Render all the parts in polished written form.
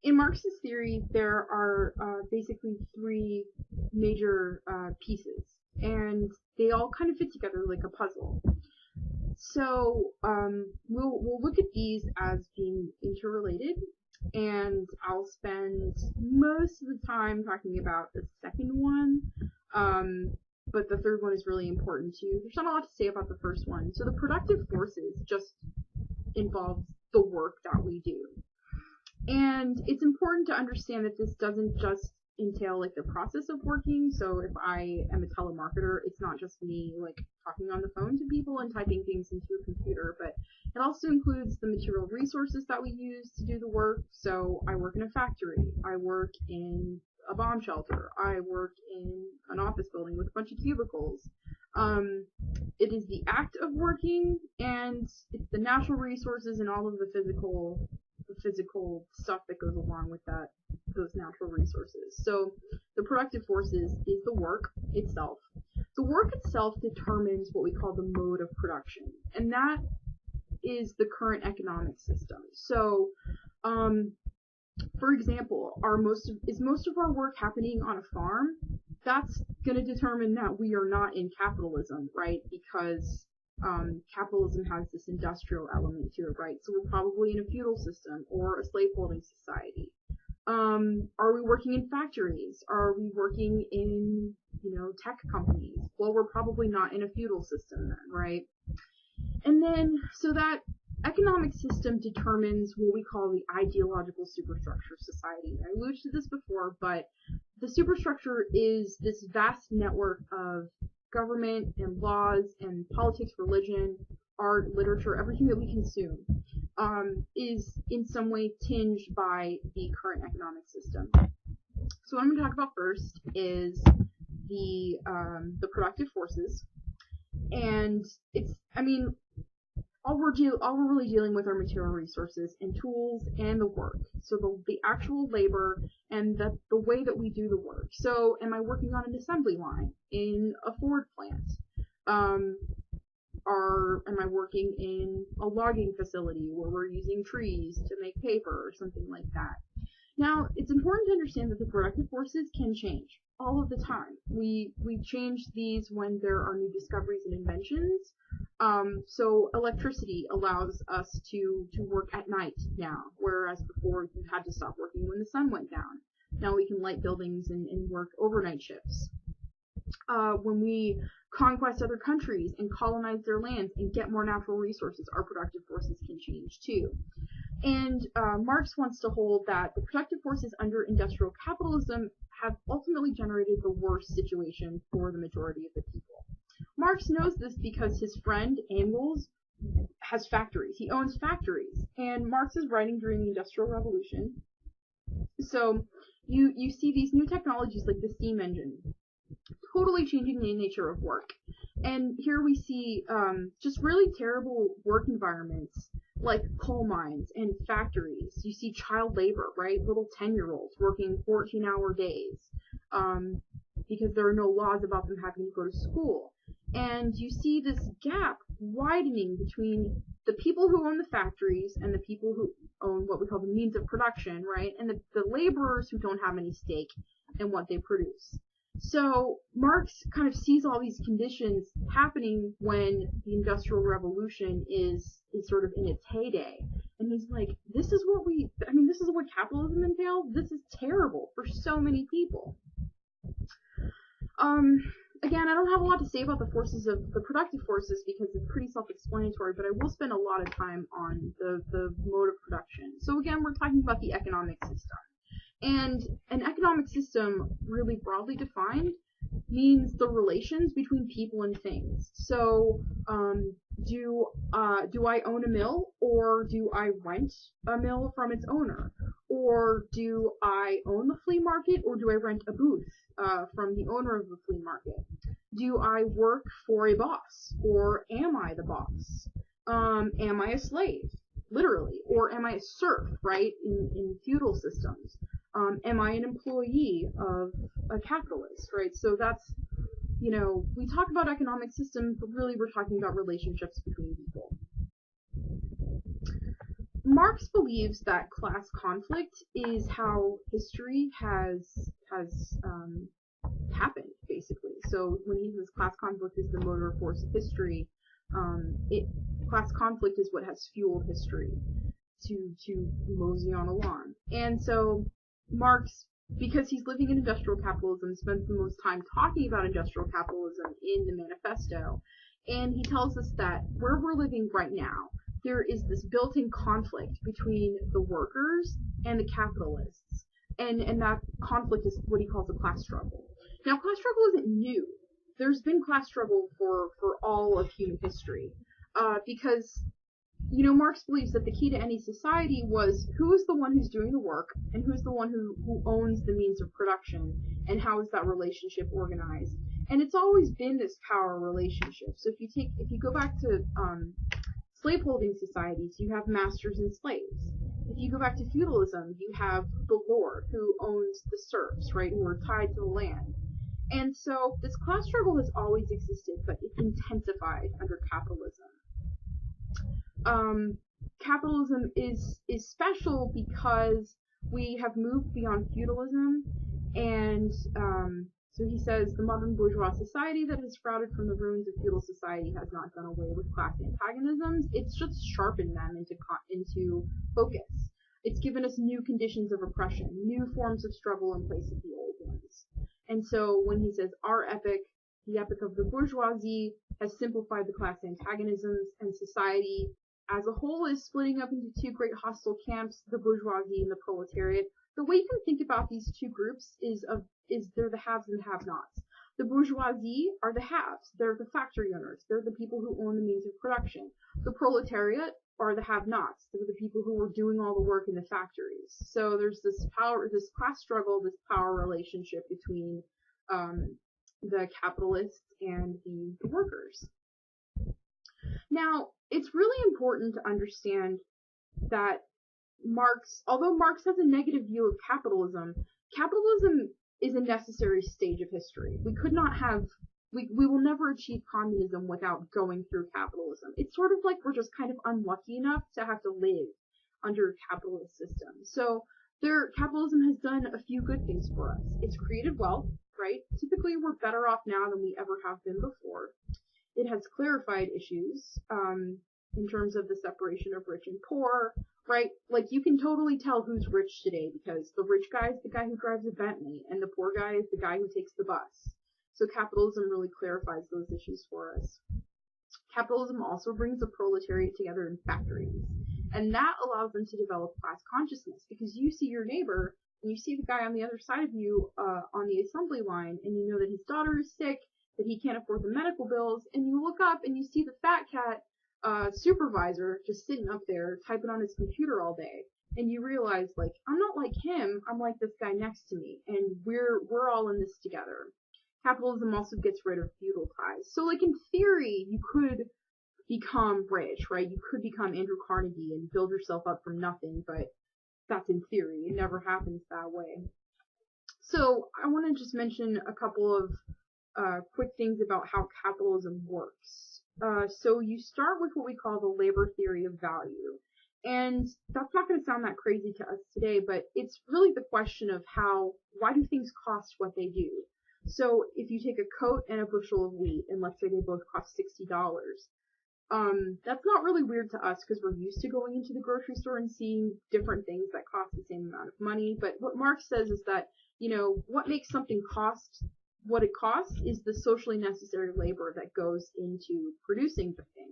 in Marx's theory, there are basically three major pieces, and they all kind of fit together like a puzzle. So we'll look at these as being interrelated, and I'll spend most of the time talking about the second one. But the third one is really important too. There's not a lot to say about the first one. So the productive forces just involves the work that we do. And it's important to understand that this doesn't just entail like the process of working. So if I am a telemarketer, it's not just me like talking on the phone to people and typing things into a computer, but it also includes the material resources that we use to do the work. So I work in a factory, I work in a bomb shelter, I work in an office building with a bunch of cubicles. It is the act of working, and it's the natural resources and all of the physical stuff that goes along with those natural resources. So the productive forces is the work itself. The work itself determines what we call the mode of production, and that is the current economic system. So, for example, is most of our work happening on a farm? That's going to determine that we are not in capitalism, right? Because capitalism has this industrial element to it, right? So we're probably in a feudal system or a slaveholding society. Are we working in factories? Are we working in, tech companies? Well, we're probably not in a feudal system then, right? And then, so that economic system determines what we call the ideological superstructure of society. I alluded to this before, but the superstructure is this vast network of government and laws and politics, religion, art, literature, everything that we consume is in some way tinged by the current economic system. So what I'm going to talk about first is the productive forces, and all we're really dealing with are material resources and tools and the work. So the actual labor and the way that we do the work. So am I working on an assembly line in a Ford plant? Or am I working in a logging facility where we're using trees to make paper or something like that? Now, it's important to understand that the productive forces can change all of the time. We change these when there are new discoveries and inventions. So electricity allows us to work at night now, whereas before you had to stop working when the sun went down. Now we can light buildings and work overnight shifts. When we conquest other countries and colonize their lands and get more natural resources, our productive forces can change too. And Marx wants to hold that the productive forces under industrial capitalism have ultimately generated the worst situation for the majority of the people. Marx knows this because his friend Engels has factories. He owns factories. And Marx is writing during the Industrial Revolution. So you see these new technologies like the steam engine totally changing the nature of work. And here we see just really terrible work environments like coal mines and factories. You see child labor, right? Little 10-year-olds working 14-hour days because there are no laws about them having to go to school. And you see this gap widening between the people who own the factories and the people who own what we call the means of production, right? And the laborers who don't have any stake in what they produce. So Marx kind of sees all these conditions happening when the Industrial Revolution is sort of in its heyday. And he's like, this is what capitalism entails? This is terrible for so many people. Again, I don't have a lot to say about the forces of the productive forces because it's pretty self-explanatory, but I will spend a lot of time on the mode of production. So again, we're talking about the economic system. And an economic system, really broadly defined, means the relations between people and things. So, do I own a mill, or do I rent a mill from its owner? Or do I own the flea market, or do I rent a booth from the owner of the flea market? Do I work for a boss, or am I the boss? Am I a slave, literally, or am I a serf, right, in feudal systems? Am I an employee of a capitalist, right? So that's, we talk about economic systems, but really we're talking about relationships between people. Marx believes that class conflict is how history has happened, basically. So when he says class conflict is the motor force of history, class conflict is what has fueled history to mosey on along. And so Marx, because he's living in industrial capitalism, spends the most time talking about industrial capitalism in the manifesto. And he tells us that where we're living right now, there is this built-in conflict between the workers and the capitalists. And that conflict is what he calls a class struggle. Now, class struggle isn't new. There's been class struggle for all of human history. Because Marx believes that the key to any society was who is the one who's doing the work and who's the one who owns the means of production, and how is that relationship organized. And it's always been this power relationship. So if you go back to slaveholding societies, you have masters and slaves. If you go back to feudalism, you have the lord who owns the serfs, right, who are tied to the land. And so this class struggle has always existed, but it intensified under capitalism. Capitalism is special because we have moved beyond feudalism, and so he says the modern bourgeois society that has sprouted from the ruins of feudal society has not done away with class antagonisms. It's just sharpened them into focus. It's given us new conditions of oppression, new forms of struggle in place of the old ones. And so when he says our epic, the epic of the bourgeoisie, has simplified the class antagonisms, and society as a whole is splitting up into two great hostile camps, the bourgeoisie and the proletariat. The way you can think about these two groups is they're the haves and the have-nots. The bourgeoisie are the haves. They're the factory owners. They're the people who own the means of production. The proletariat are the have-nots. They're the people who are doing all the work in the factories. So there's this class struggle, this power relationship between the capitalists and the workers. Now, it's really important to understand that although Marx has a negative view of capitalism is a necessary stage of history. We will never achieve communism without going through capitalism. It's sort of like we're just kind of unlucky enough to have to live under a capitalist system. So capitalism has done a few good things for us. It's created wealth, right? Typically, we're better off now than we ever have been before. It has clarified issues in terms of the separation of rich and poor, right? Like, you can totally tell who's rich today because the rich guy is the guy who drives a Bentley and the poor guy is the guy who takes the bus. So capitalism really clarifies those issues for us. Capitalism also brings the proletariat together in factories, and that allows them to develop class consciousness because you see your neighbor and you see the guy on the other side of you on the assembly line, and you know that his daughter is sick, that he can't afford the medical bills, and you look up and you see the fat cat supervisor just sitting up there typing on his computer all day, and you realize, like, I'm not like him, I'm like this guy next to me, and we're all in this together. Capitalism also gets rid of feudal ties. So, like, in theory, you could become rich, right? You could become Andrew Carnegie and build yourself up from nothing, but that's in theory. It never happens that way. So I want to just mention a couple of quick things about how capitalism works. So you start with what we call the labor theory of value. And that's not going to sound that crazy to us today, but it's really the question of why do things cost what they do? So if you take a coat and a bushel of wheat, and let's say they both cost $60, that's not really weird to us because we're used to going into the grocery store and seeing different things that cost the same amount of money. But what Marx says is that, what makes something cost what it costs is the socially necessary labor that goes into producing the thing.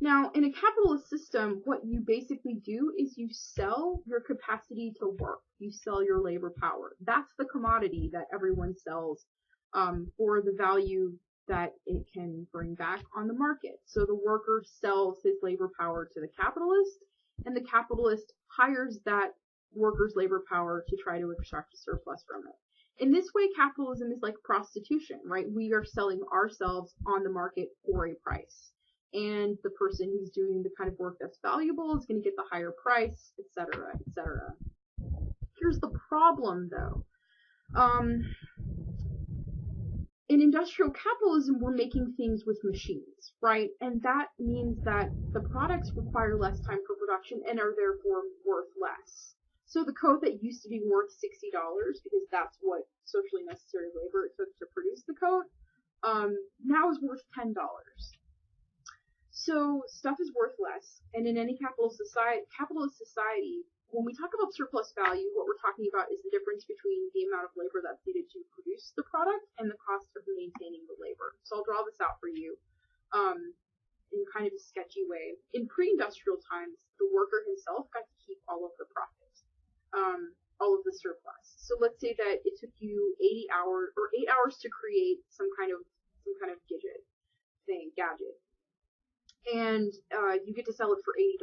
Now, in a capitalist system, what you basically do is you sell your capacity to work. You sell your labor power. That's the commodity that everyone sells for the value that it can bring back on the market. So the worker sells his labor power to the capitalist, and the capitalist hires that worker's labor power to try to extract a surplus from it. In this way, capitalism is like prostitution, right? We are selling ourselves on the market for a price. And the person who's doing the kind of work that's valuable is going to get the higher price, etc., etc. Here's the problem, though. in industrial capitalism, we're making things with machines, right? And that means that the products require less time for production and are therefore worth less. So the code that used to be worth $60, because that's what socially necessary labor it took to produce the code, now is worth $10. So stuff is worth less, and in any capitalist society, when we talk about surplus value, what we're talking about is the difference between the amount of labor that's needed to produce the product and the cost of maintaining the labor. So I'll draw this out for you in kind of a sketchy way. In pre-industrial times, the worker himself got to keep all of the profit, all of the surplus. So let's say that it took you 8 hours to create some kind of gadget, and you get to sell it for $80.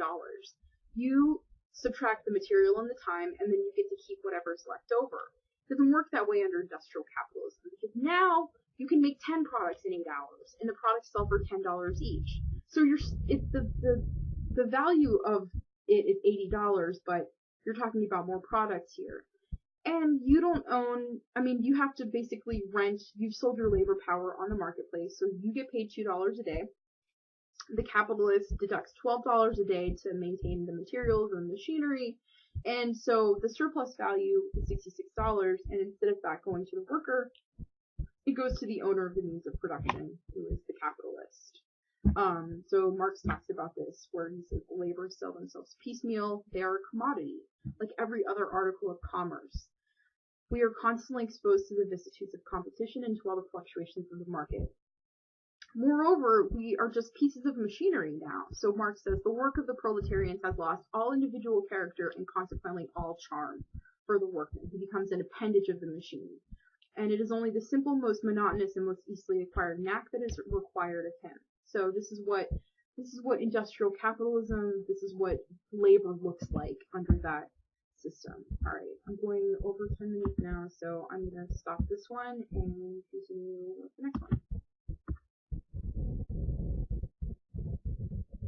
You subtract the material and the time, and then you get to keep whatever's left over. It doesn't work that way under industrial capitalism, because now you can make 10 products in 8 hours, and the products sell for $10 each. So the value of it is $80, but you're talking about more products here. And you don't own, you have to basically rent, you've sold your labor power on the marketplace, so you get paid $2 a day. The capitalist deducts $12 a day to maintain the materials and machinery, and so the surplus value is $66, and instead of that going to the worker, it goes to the owner of the means of production, who is the capitalist. So Marx talks about this, where he says the laborers sell themselves piecemeal, they are a commodity, like every other article of commerce. We are constantly exposed to the vicissitudes of competition and to all the fluctuations of the market. Moreover, we are just pieces of machinery now. So Marx says the work of the proletarians has lost all individual character and consequently all charm for the workman. He becomes an appendage of the machine. And it is only the simple, most monotonous, and most easily acquired knack that is required of him. So this is what industrial capitalism, this is what labor looks like under that system. Alright, I'm going over 10 minutes now, so I'm going to stop this one and continue with the next one.